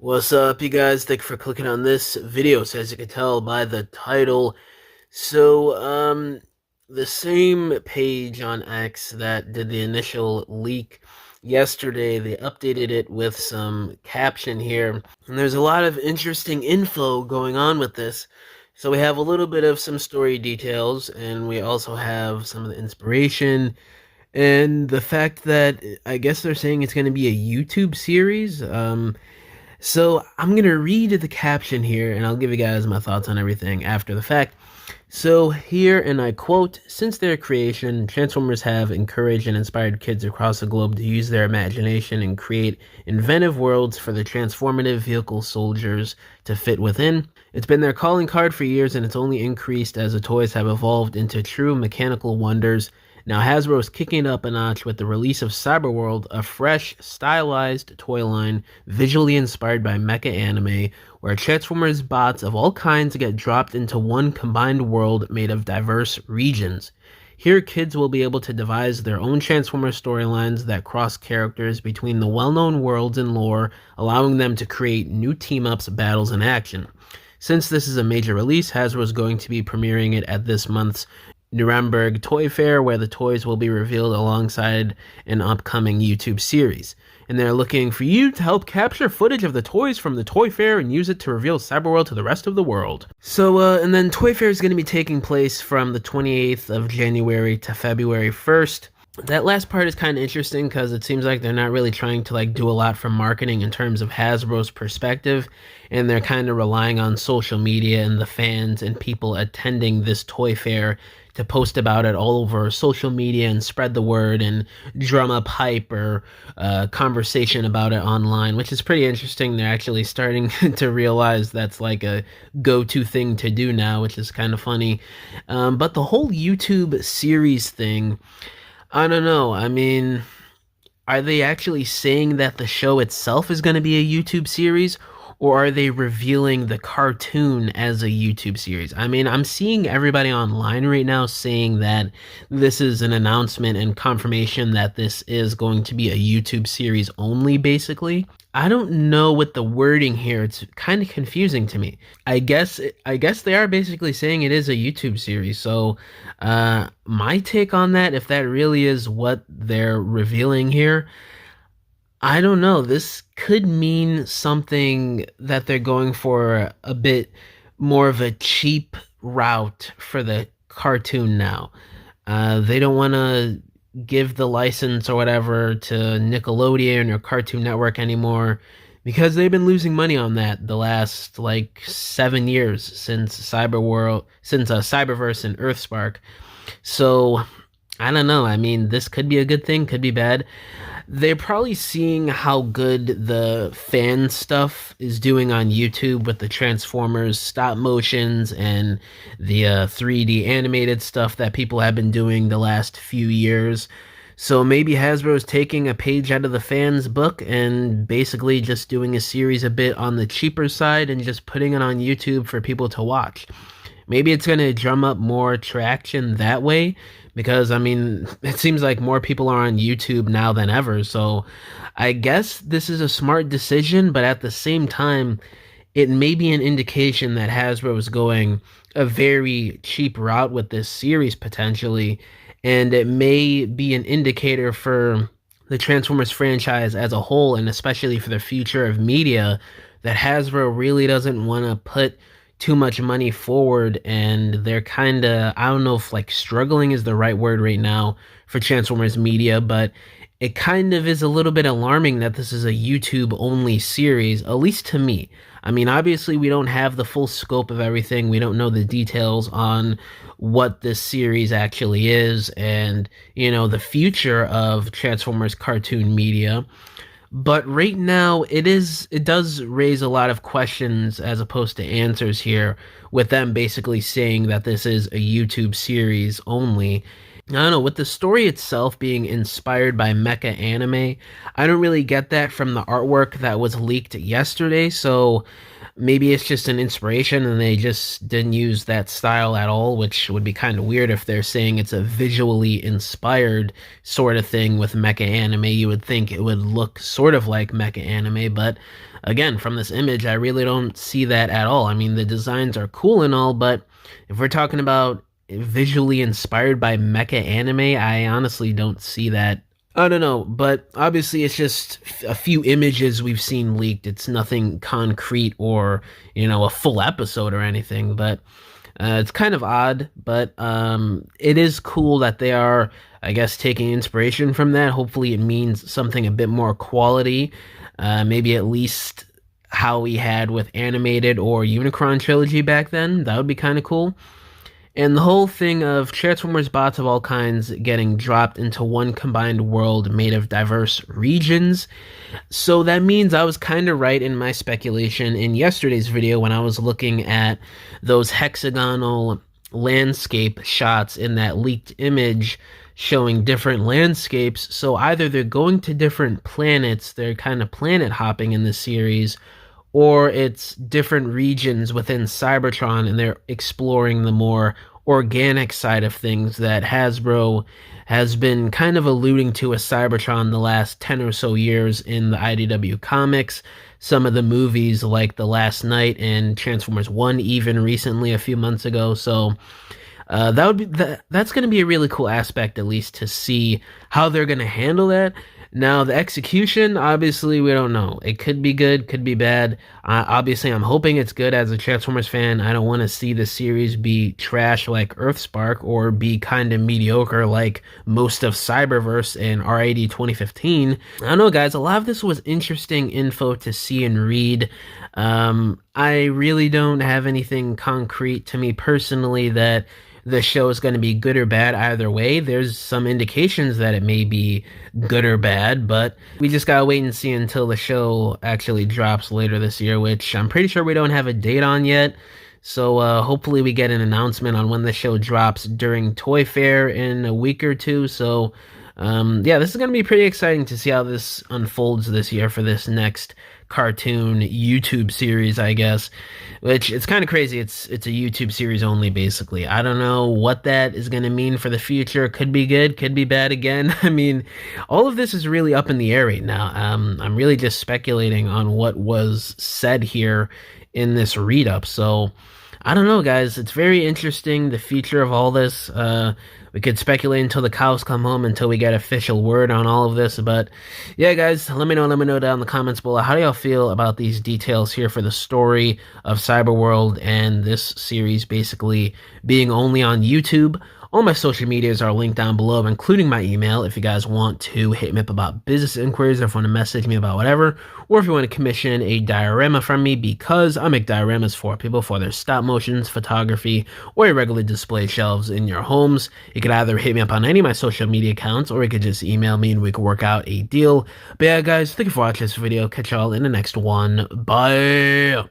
What's up, you guys? Thank you for clicking on this video. So as you can tell by the title, the same page on X that did the initial leak yesterday, they updated it with some caption here, and there's a lot of interesting info going on with this. So we have a little bit of some story details, and we also have some of the inspiration and the fact that I guess they're saying it's going to be a YouTube series. So I'm going to read the caption here, and I'll give you guys my thoughts on everything after the fact. So here, and I quote, "Since their creation, Transformers have encouraged and inspired kids across the globe to use their imagination and create inventive worlds for the transformative vehicle soldiers to fit within. It's been their calling card for years, and it's only increased as the toys have evolved into true mechanical wonders. Now Hasbro is kicking it up a notch with the release of Cyberworld, a fresh, stylized toy line visually inspired by mecha anime, where Transformers bots of all kinds get dropped into one combined world made of diverse regions. Here, kids will be able to devise their own Transformers storylines that cross characters between the well-known worlds and lore, allowing them to create new team-ups, battles, and action. Since this is a major release, Hasbro is going to be premiering it at this month's Nuremberg Toy Fair, where the toys will be revealed alongside an upcoming YouTube series. And they're looking for you to help capture footage of the toys from the Toy Fair and use it to reveal Cyberworld to the rest of the world." And then Toy Fair is going to be taking place from the 28th of January to February 1st. That last part is kind of interesting because it seems like they're not really trying to do a lot for marketing in terms of Hasbro's perspective, and they're kind of relying on social media and the fans and people attending this toy fair to post about it all over social media and spread the word and drum up hype or conversation about it online, which is pretty interesting. They're actually starting to realize that's like a go-to thing to do now, which is kind of funny. But the whole YouTube series thing, I don't know. I mean, are they actually saying that the show itself is going to be a YouTube series, or are they revealing the cartoon as a YouTube series? I mean, I'm seeing everybody online right now saying that this is an announcement and confirmation that this is going to be a YouTube series only, basically. I don't know what the wording here. It's kind of confusing to me. I guess they are basically saying it is a YouTube series. So, my take on that, if that really is what they're revealing here, I don't know. This could mean something that they're going for a bit more of a cheap route for the cartoon now. They don't want to give the license or whatever to Nickelodeon or Cartoon Network anymore because they've been losing money on that the last 7 years since Cyberverse and Earthspark. So I don't know. I mean, this could be a good thing, could be bad. They're probably seeing how good the fan stuff is doing on YouTube with the Transformers stop motions and the 3D animated stuff that people have been doing the last few years. So maybe Hasbro is taking a page out of the fans' book and basically just doing a series a bit on the cheaper side and just putting it on YouTube for people to watch. Maybe it's going to drum up more traction that way because, I mean, it seems like more people are on YouTube now than ever. So I guess this is a smart decision, but at the same time, it may be an indication that Hasbro is going a very cheap route with this series potentially, and it may be an indicator for the Transformers franchise as a whole, and especially for the future of media, that Hasbro really doesn't want to put too much money forward, and they're kind of, I don't know if struggling is the right word right now for Transformers media, but it kind of is a little bit alarming that this is a YouTube only series, at least to me. I mean, obviously we don't have the full scope of everything. We don't know the details on what this series actually is and, the future of Transformers cartoon media. But right now, it does raise a lot of questions as opposed to answers here, with them basically saying that this is a YouTube series only. I don't know, with the story itself being inspired by mecha anime, I don't really get that from the artwork that was leaked yesterday, so maybe it's just an inspiration and they just didn't use that style at all, which would be kind of weird if they're saying it's a visually inspired sort of thing with mecha anime. You would think it would look sort of like mecha anime, but again, from this image, I really don't see that at all. I mean, the designs are cool and all, but if we're talking about visually inspired by mecha anime, I honestly don't see that. I don't know, but obviously it's just a few images we've seen leaked. It's nothing concrete or, a full episode or anything, but it's kind of odd, but it is cool that they are, I guess, taking inspiration from that. Hopefully it means something a bit more quality, maybe at least how we had with animated or Unicron trilogy back then. That would be kind of cool. And the whole thing of Transformers bots of all kinds getting dropped into one combined world made of diverse regions. So that means I was kind of right in my speculation in yesterday's video when I was looking at those hexagonal landscape shots in that leaked image showing different landscapes. So either they're going to different planets, they're kind of planet hopping in the series, or it's different regions within Cybertron and they're exploring the more organic side of things that Hasbro has been kind of alluding to as Cybertron the last 10 or so years in the IDW comics. Some of the movies like The Last Night and Transformers 1 even recently a few months ago. So that's going to be a really cool aspect, at least, to see how they're going to handle that. Now, the execution, obviously, we don't know. It could be good, could be bad. Obviously, I'm hoping it's good as a Transformers fan. I don't want to see the series be trash like Earthspark or be kind of mediocre like most of Cyberverse and R80 2015. I don't know, guys. A lot of this was interesting info to see and read. I really don't have anything concrete to me personally that the show is going to be good or bad either way. There's some indications that it may be good or bad, but we just gotta wait and see until the show actually drops later this year, which I'm pretty sure we don't have a date on yet. So hopefully we get an announcement on when the show drops during Toy Fair in a week or two. So yeah, this is going to be pretty exciting to see how this unfolds this year for this next cartoon YouTube series, I guess, which it's kind of crazy. It's a YouTube series only, basically. I don't know what that is going to mean for the future. Could be good, could be bad again. I mean, all of this is really up in the air right now. I'm really just speculating on what was said here in this read-up. So I don't know, guys. It's very interesting, the future of all this. We could speculate until the cows come home, until we get official word on all of this. But yeah, guys, let me know down in the comments below. How do y'all feel about these details here for the story of Cyberworld and this series basically being only on YouTube? All my social medias are linked down below, including my email if you guys want to hit me up about business inquiries, or if you want to message me about whatever, or if you want to commission a diorama from me, because I make dioramas for people for their stop motions, photography, or irregular display shelves in your homes. You could either hit me up on any of my social media accounts, or you could just email me and we could work out a deal. But yeah, guys, thank you for watching this video. Catch y'all in the next one. Bye!